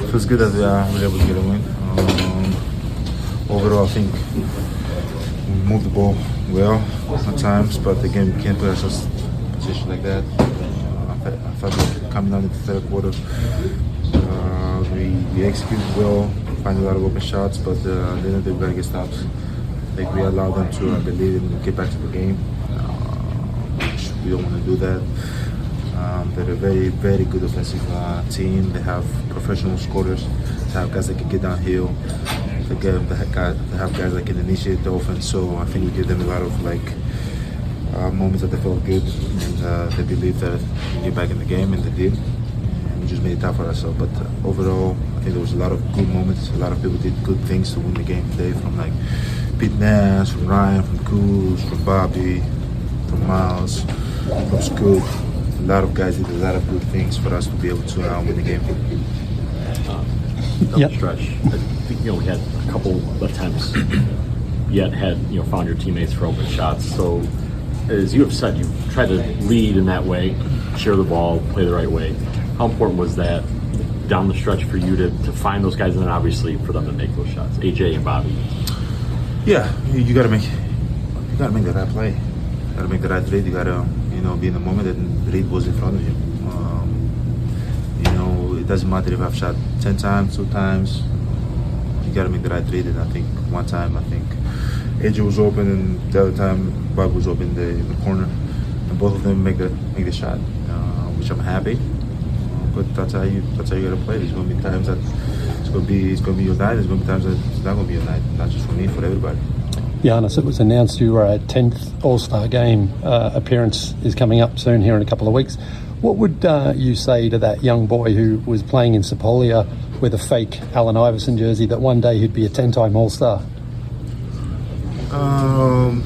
feels good that we were able to get a win. Overall, I think we moved the ball well at times, but again, we can't put ourselves in a position like that. I thought that coming out in the third quarter, we executed well, find a lot of open shots, but at the end of the day, we got to get stops. I think we allowed them to, I believe, and get back to the game. We don't want to do that. They're a very, very good offensive team. They have professional scorers. They have guys that can get downhill. They have guys that can initiate the offense. So I think we give them a lot of moments that they felt good, and they believe that we get back in the game, and they did. And we just made it tough for ourselves. But overall, I think there was a lot of good moments. A lot of people did good things to win the game today, from Pete Nash, from Ryan, from Kuz, from Bobby, from Miles, from Scoop. A lot of guys did a lot of good things for us to be able to win the game. Yep. Stretch. I think we had a couple attempts, yet had found your teammates for open shots. So, as you have said, you try to lead in that way, share the ball, play the right way. How important was that down the stretch for you to find those guys, and then obviously for them to make those shots, AJ and Bobby? Yeah, you gotta make the right play. You gotta make the right read. You gotta be in the moment and the read was in front of you. It doesn't matter if I've shot 10 times, 2 times. You gotta make the right read. And I think one time, AJ was open, and the other time Bob was open in the corner, and both of them make the shot, which I'm happy. But that's how you gotta play. There's gonna be times that it's gonna be your night. There's gonna be times that it's not gonna be your night. Not just for me, for everybody. Giannis, it was announced your 10th All-Star Game appearance is coming up soon here in a couple of weeks. What would you say to that young boy who was playing in Sepolia with a fake Allen Iverson jersey that one day he'd be a 10-time All-Star? I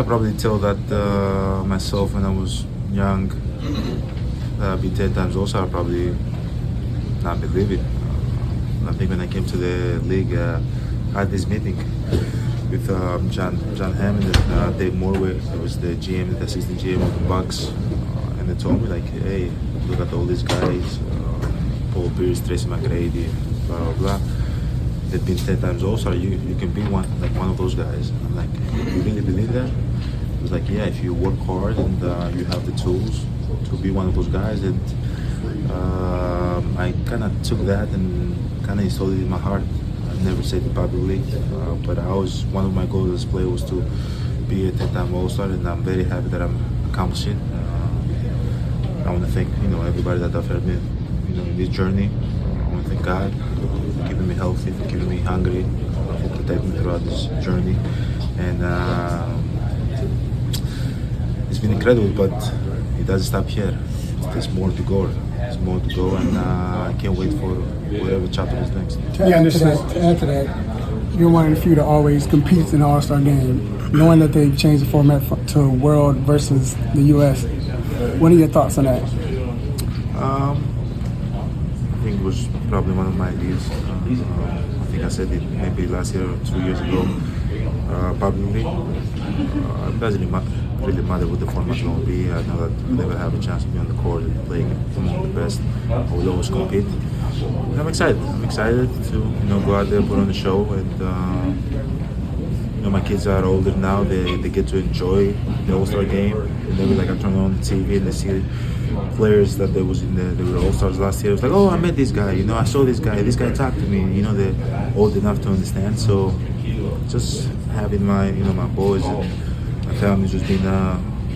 probably tell that myself when I was young, that I'd be 10 times All-Star. I probably not believe it. I think when I came to the league, I had this meeting with John Hammond and Dave Morway. It was the GM, the assistant GM of the Bucks, and they told me hey, look at all these guys, Paul Pierce, Tracy McGrady, blah blah blah. They've been 10 times All-Star. You can be one of those guys. I'm like, you really believe that? It was yeah, if you work hard and you have the tools to be one of those guys. And I kind of took that and kind of installed it in my heart. I never said it publicly, but one of my goals as a player was to be a 10-time All-Star, and I'm very happy that I'm accomplishing. I want to thank everybody that I've had in this journey. I want to thank God for keeping me healthy, for keeping me hungry, for protecting me throughout this journey, and it's been incredible. But it doesn't stop here. There's more to go. There's more to go, and I can't wait for whatever chapter is next. To add to that, you're one of the few that always competes in the All-Star game, knowing that they've changed the format to world versus the U.S. What are your thoughts on that? I think it was probably one of my ideas. I think I said it maybe last year or 2 years ago publicly. It doesn't really matter what the format's going to be. I know that we'll never have a chance to be on the court and play among the best. I will always compete. And I'm excited. I'm excited to go out there, put on the show, and my kids are older now. They get to enjoy the All-Star game. Whenever I turn on the TV and they see players that they were All-Stars last year. It was oh, I met this guy. I saw this guy. This guy talked to me. They're old enough to understand. So just having my my boys and my family just being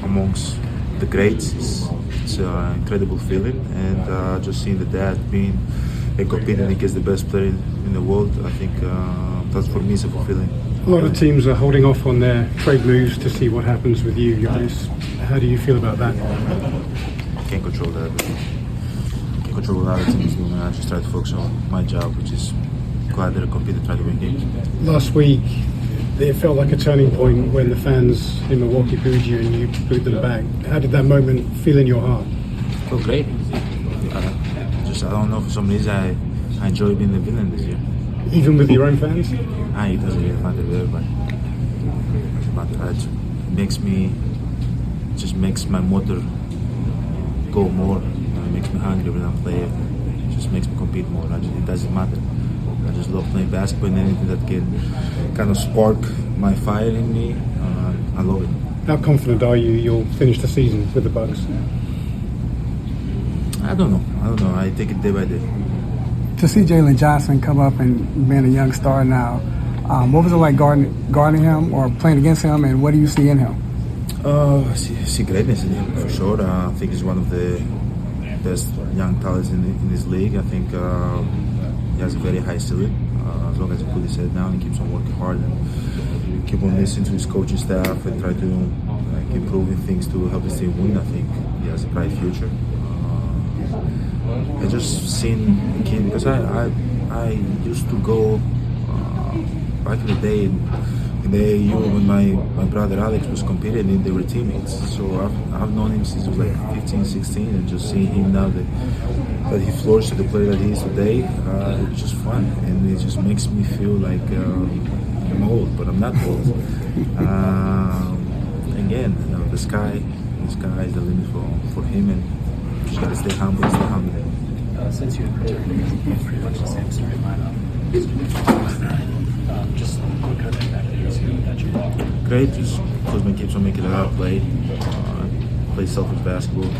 amongst the greats, it's an incredible feeling, and just seeing the dad being and competing against the best player in the world, I think that's for me is a fulfilling. A lot of teams are holding off on their trade moves to see what happens with you, Giannis. How do you feel about that? Can't control that. Can't control what other teams do. I just try to focus on my job, which is go out there and compete and try to win games. Last week, it felt like a turning point when the fans in Milwaukee booed you and you booed them back. How did that moment feel in your heart? It felt great. I don't know, for some reason I enjoy being the villain this year. Even with your own fans? It doesn't really matter to everybody. It just makes my motor go more. It makes me hungry when I play. compete more. It doesn't matter. I just love playing basketball, and anything that can kind of spark my fire in me, I love it. How confident are you'll finish the season with the Bucks? I don't know. I take it day by day. To see Jalen Johnson come up and being a young star now, what was it like guarding him or playing against him, and what do you see in him? I see greatness in him for sure. I think he's one of the best young talents in this league. I think he has a very high ceiling. As long as he puts his head down and keeps on working hard and keep on listening to his coaching staff and try to improving things to help his team win, I think he has a bright future. I just seen the kid because I used to go back in the day in the AAU when my brother Alex was competing and they were teammates. So I've known him since he was like 15, 16, and just seeing him now that he flourished to the player that he is today, it's just fun, and it just makes me feel like I'm old, but I'm not old. Again, the sky is the limit for him, and just gotta stay humble. Since you had returned, you've pretty much the same starting lineup. Just what kind of impact did you see that you brought? Great, just Kuzma keeps on making it out, play selfish basketball.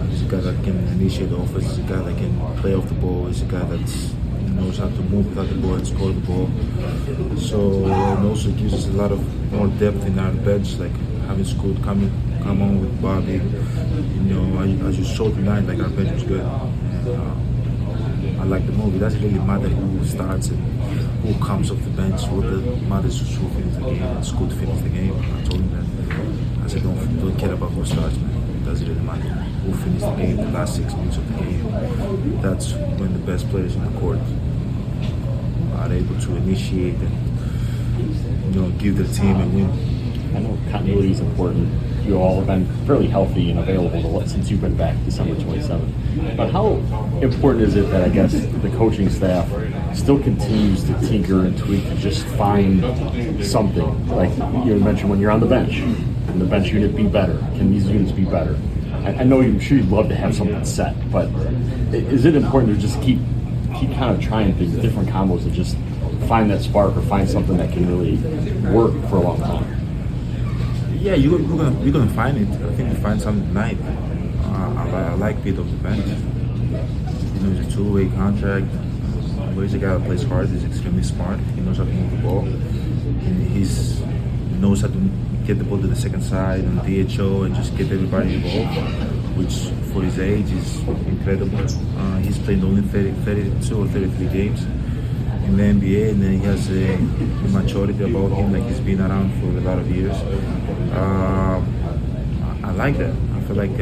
He's a guy that can initiate the offense. He's a guy that can play off the ball. He's a guy that knows how to move without the ball and score the ball. So and also it gives us a lot of more depth in our bench, like having Scoot come on with Bobby. As you saw tonight, like our bench was good. And, I like the move. It doesn't really matter who starts and who comes off the bench. What matters is who finishes the game. And Scoot finished the game. I told him that. I said, don't care about who starts, man. It doesn't really matter who finished the game, the last 6 minutes of the game. That's when the best players in the court are able to initiate and give their team a win. I know continuity is important. You all have been fairly healthy and available since you've been back December 27th. But how important is it that I guess the coaching staff still continues to tinker and tweak to just find something? Like you mentioned, when you're on the bench, can the bench unit be better? Can these units be better? I know I'm sure you'd love to have something set, but is it important to just keep kind of trying things, different combos, to just find that spark or find something that can really work for a long time? Yeah, we're gonna find it. I think we find something tonight. I like Pete off the bench. He's a two-way contract. But he's a guy that plays hard. He's extremely smart. He knows how to move the ball. He knows how to get the ball to the second side and DHO and just get everybody involved, which for his age is incredible. He's played only 32 or 33 games in the NBA, and then he has a maturity about him, like he's been around for a lot of years. I like that. I feel like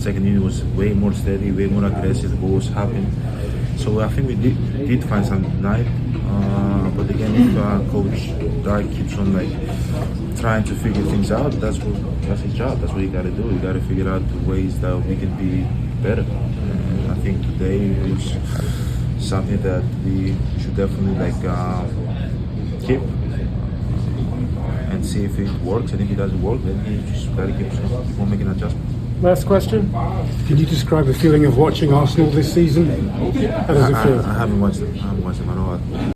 second unit was way more steady, way more aggressive. The ball was happening. So I think we did find something tonight. But again, if Coach Dark keeps on trying to figure things out, that's his job. That's what you got to do. You got to figure out the ways that we can be better. And I think today was something that we should definitely keep and see if it works. And if it doesn't work, then you just got to keep on making adjustments. Last question. Can you describe the feeling of watching Arsenal this season? How does it feel? I haven't watched them. I haven't watched them at all.